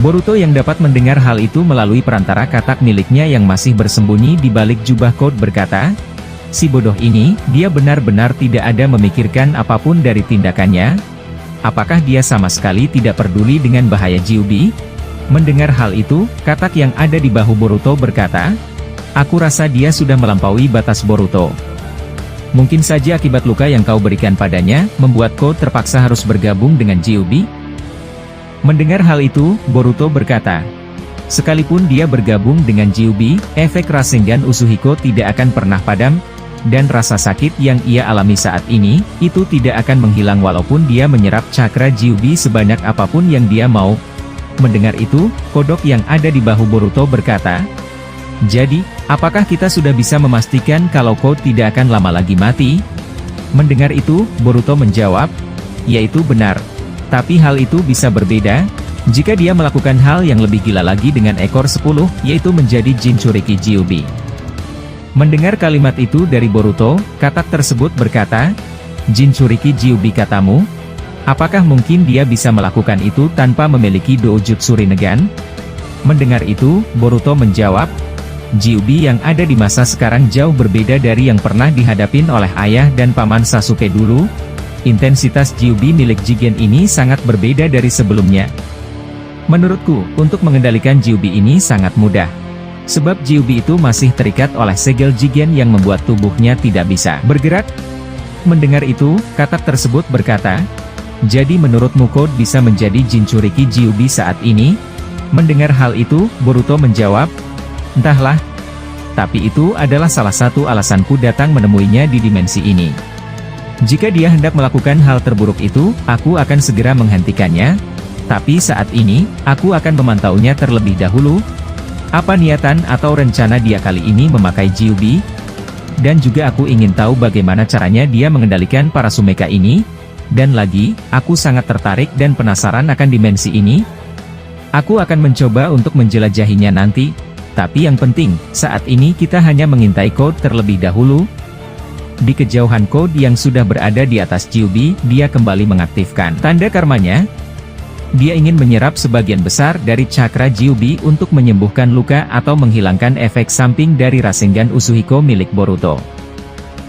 Boruto yang dapat mendengar hal itu melalui perantara katak miliknya yang masih bersembunyi di balik jubah Code berkata, "Si bodoh ini, dia benar-benar tidak ada memikirkan apapun dari tindakannya. Apakah dia sama sekali tidak peduli dengan bahaya Gyubi?" Mendengar hal itu, katak yang ada di bahu Boruto berkata, "Aku rasa dia sudah melampaui batas Boruto. Mungkin saja akibat luka yang kau berikan padanya, membuat Code terpaksa harus bergabung dengan Gyubi." Mendengar hal itu, Boruto berkata, "Sekalipun dia bergabung dengan Gyubi, efek Rasengan Usuhiko tidak akan pernah padam, dan rasa sakit yang ia alami saat ini, itu tidak akan menghilang walaupun dia menyerap cakra Gyubi sebanyak apapun yang dia mau." Mendengar itu, kodok yang ada di bahu Boruto berkata, "Jadi, apakah kita sudah bisa memastikan kalau Code tidak akan lama lagi mati?" Mendengar itu, Boruto menjawab, "Yaitu benar. Tapi hal itu bisa berbeda, jika dia melakukan hal yang lebih gila lagi dengan ekor 10, yaitu menjadi Jinchuriki Gyubi." Mendengar kalimat itu dari Boruto, katak tersebut berkata, "Jinchuriki Gyubi katamu? Apakah mungkin dia bisa melakukan itu tanpa memiliki Doujutsu Rinnegan?" Mendengar itu, Boruto menjawab, "Gyubi yang ada di masa sekarang jauh berbeda dari yang pernah dihadapin oleh ayah dan paman Sasuke dulu. Intensitas Gyubi milik Jigen ini sangat berbeda dari sebelumnya. Menurutku, untuk mengendalikan Gyubi ini sangat mudah. Sebab Gyubi itu masih terikat oleh segel Jigen yang membuat tubuhnya tidak bisa bergerak." Mendengar itu, katak tersebut berkata, "Jadi menurutmu Code bisa menjadi Jinchuriki Gyubi saat ini?" Mendengar hal itu, Boruto menjawab, "Entahlah. Tapi itu adalah salah satu alasanku datang menemuinya di dimensi ini. Jika dia hendak melakukan hal terburuk itu, aku akan segera menghentikannya. Tapi saat ini, aku akan memantaunya terlebih dahulu. Apa niatan atau rencana dia kali ini memakai Gyubi? Dan juga aku ingin tahu bagaimana caranya dia mengendalikan para Sumeka ini. Dan lagi, aku sangat tertarik dan penasaran akan dimensi ini. Aku akan mencoba untuk menjelajahinya nanti. Tapi yang penting, saat ini kita hanya mengintai Code terlebih dahulu." Di kejauhan Code yang sudah berada di atas Gyubi, dia kembali mengaktifkan tanda karmanya. Dia ingin menyerap sebagian besar dari cakra Gyubi untuk menyembuhkan luka atau menghilangkan efek samping dari Rasengan Usuhiko milik Boruto.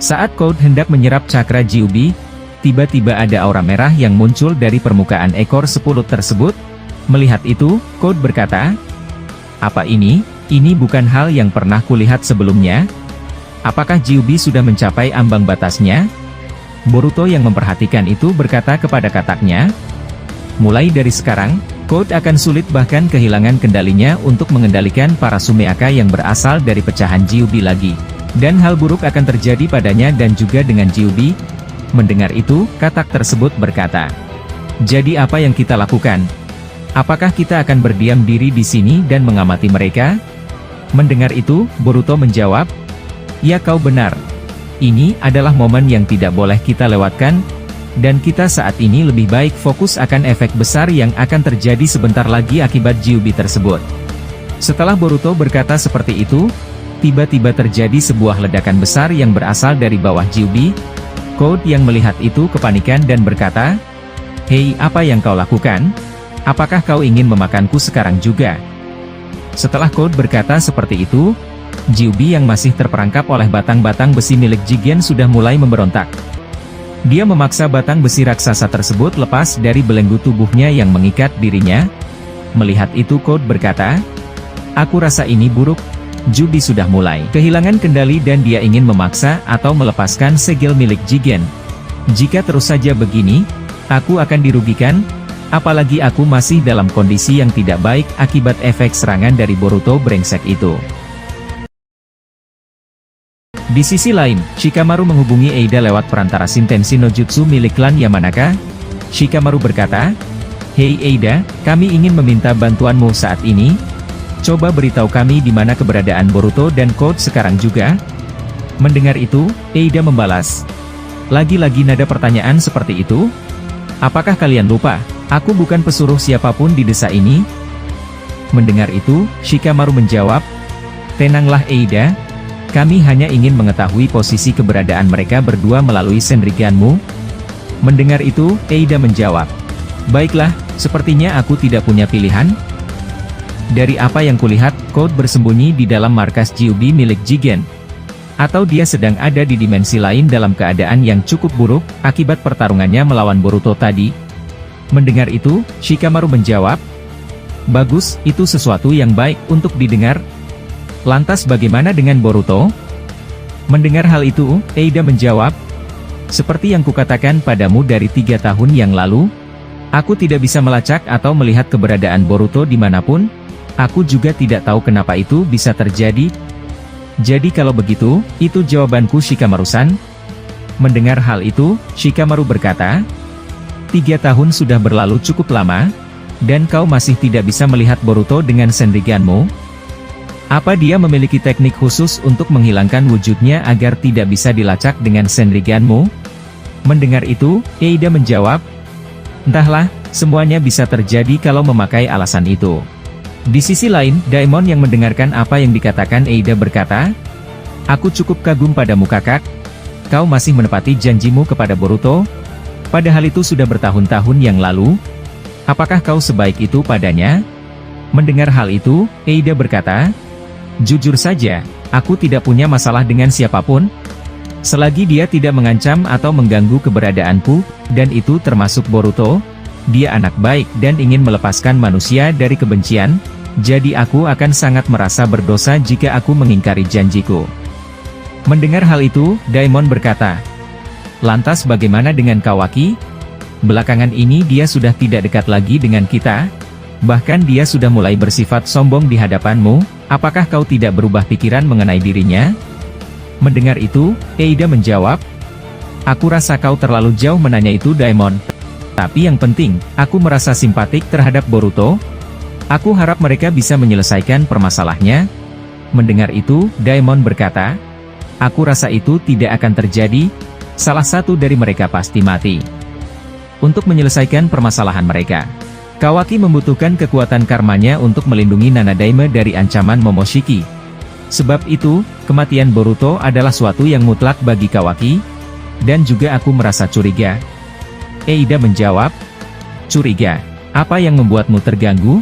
Saat Code hendak menyerap cakra Gyubi, tiba-tiba ada aura merah yang muncul dari permukaan ekor 10 tersebut. Melihat itu, Code berkata, "Apa ini? Ini bukan hal yang pernah kulihat sebelumnya. Apakah Gyubi sudah mencapai ambang batasnya?" Boruto yang memperhatikan itu berkata kepada kataknya, "Mulai dari sekarang, Code akan sulit bahkan kehilangan kendalinya untuk mengendalikan para Sumeaka yang berasal dari pecahan Gyubi lagi. Dan hal buruk akan terjadi padanya dan juga dengan Gyubi." Mendengar itu, katak tersebut berkata, "Jadi apa yang kita lakukan? Apakah kita akan berdiam diri di sini dan mengamati mereka?" Mendengar itu, Boruto menjawab, "Ya, kau benar. Ini adalah momen yang tidak boleh kita lewatkan, dan kita saat ini lebih baik fokus akan efek besar yang akan terjadi sebentar lagi akibat Gyubi tersebut." Setelah Boruto berkata seperti itu, tiba-tiba terjadi sebuah ledakan besar yang berasal dari bawah Gyubi. Code yang melihat itu kepanikan dan berkata, "Hei, apa yang kau lakukan? Apakah kau ingin memakanku sekarang juga?" Setelah Code berkata seperti itu, Gyubi yang masih terperangkap oleh batang-batang besi milik Jigen sudah mulai memberontak. Dia memaksa batang besi raksasa tersebut lepas dari belenggu tubuhnya yang mengikat dirinya. Melihat itu Code berkata, "Aku rasa ini buruk. Gyubi sudah mulai kehilangan kendali dan dia ingin memaksa atau melepaskan segel milik Jigen. Jika terus saja begini, aku akan dirugikan. Apalagi aku masih dalam kondisi yang tidak baik akibat efek serangan dari Boruto brengsek itu." Di sisi lain, Shikamaru menghubungi Eida lewat perantara Shintenshi no Jutsu milik klan Yamanaka. Shikamaru berkata, "Hei Eida, kami ingin meminta bantuanmu saat ini. Coba beritahu kami di mana keberadaan Boruto dan Code sekarang juga." Mendengar itu, Eida membalas, "Lagi-lagi nada pertanyaan seperti itu? Apakah kalian lupa? Aku bukan pesuruh siapapun di desa ini." Mendengar itu, Shikamaru menjawab, "Tenanglah Eida. Kami hanya ingin mengetahui posisi keberadaan mereka berdua melalui Senriganmu." Mendengar itu, Eida menjawab, "Baiklah, sepertinya aku tidak punya pilihan. Dari apa yang kulihat, Code bersembunyi di dalam markas Gyubi milik Jigen. Atau dia sedang ada di dimensi lain dalam keadaan yang cukup buruk, akibat pertarungannya melawan Boruto tadi. Mendengar itu, Shikamaru menjawab, "Bagus, itu sesuatu yang baik untuk didengar. Lantas bagaimana dengan Boruto?" Mendengar hal itu, Eida menjawab, "Seperti yang kukatakan padamu dari 3 tahun yang lalu, aku tidak bisa melacak atau melihat keberadaan Boruto dimanapun. Aku juga tidak tahu kenapa itu bisa terjadi. Jadi kalau begitu, itu jawabanku Shikamaru-san." Mendengar hal itu, Shikamaru berkata, "3 tahun sudah berlalu cukup lama, dan kau masih tidak bisa melihat Boruto dengan Senriganmu? Apa dia memiliki teknik khusus untuk menghilangkan wujudnya agar tidak bisa dilacak dengan Senriganmu?" Mendengar itu, Eida menjawab, "Entahlah, semuanya bisa terjadi kalau memakai alasan itu." Di sisi lain, Daemon yang mendengarkan apa yang dikatakan Eida berkata, "Aku cukup kagum padamu kakak. Kau masih menepati janjimu kepada Boruto. Padahal itu sudah bertahun-tahun yang lalu. Apakah kau sebaik itu padanya?" Mendengar hal itu, Eida berkata, "Jujur saja, aku tidak punya masalah dengan siapapun. Selagi dia tidak mengancam atau mengganggu keberadaanku, dan itu termasuk Boruto. Dia anak baik dan ingin melepaskan manusia dari kebencian, jadi aku akan sangat merasa berdosa jika aku mengingkari janjiku." Mendengar hal itu, Daemon berkata, "Lantas bagaimana dengan Kawaki? Belakangan ini dia sudah tidak dekat lagi dengan kita. Bahkan dia sudah mulai bersifat sombong di hadapanmu. Apakah kau tidak berubah pikiran mengenai dirinya?" Mendengar itu, Eida menjawab, "Aku rasa kau terlalu jauh menanya itu Daemon. Tapi yang penting, aku merasa simpatik terhadap Boruto. Aku harap mereka bisa menyelesaikan permasalahannya." Mendengar itu, Daemon berkata, "Aku rasa itu tidak akan terjadi. Salah satu dari mereka pasti mati. Untuk menyelesaikan permasalahan mereka, Kawaki membutuhkan kekuatan karmanya untuk melindungi Nanadaime dari ancaman Momoshiki. Sebab itu, kematian Boruto adalah suatu yang mutlak bagi Kawaki. Dan juga aku merasa curiga." Eida menjawab, "Curiga? Apa yang membuatmu terganggu?"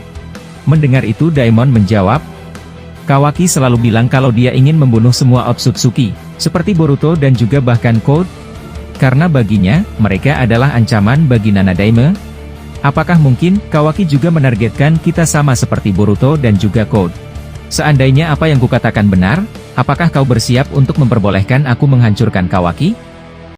Mendengar itu Daemon menjawab, "Kawaki selalu bilang kalau dia ingin membunuh semua Otsutsuki, seperti Boruto dan juga bahkan Code. Karena baginya, mereka adalah ancaman bagi Nanadaime. Apakah mungkin, Kawaki juga menargetkan kita sama seperti Boruto dan juga Code? Seandainya apa yang kukatakan benar, apakah kau bersiap untuk memperbolehkan aku menghancurkan Kawaki?"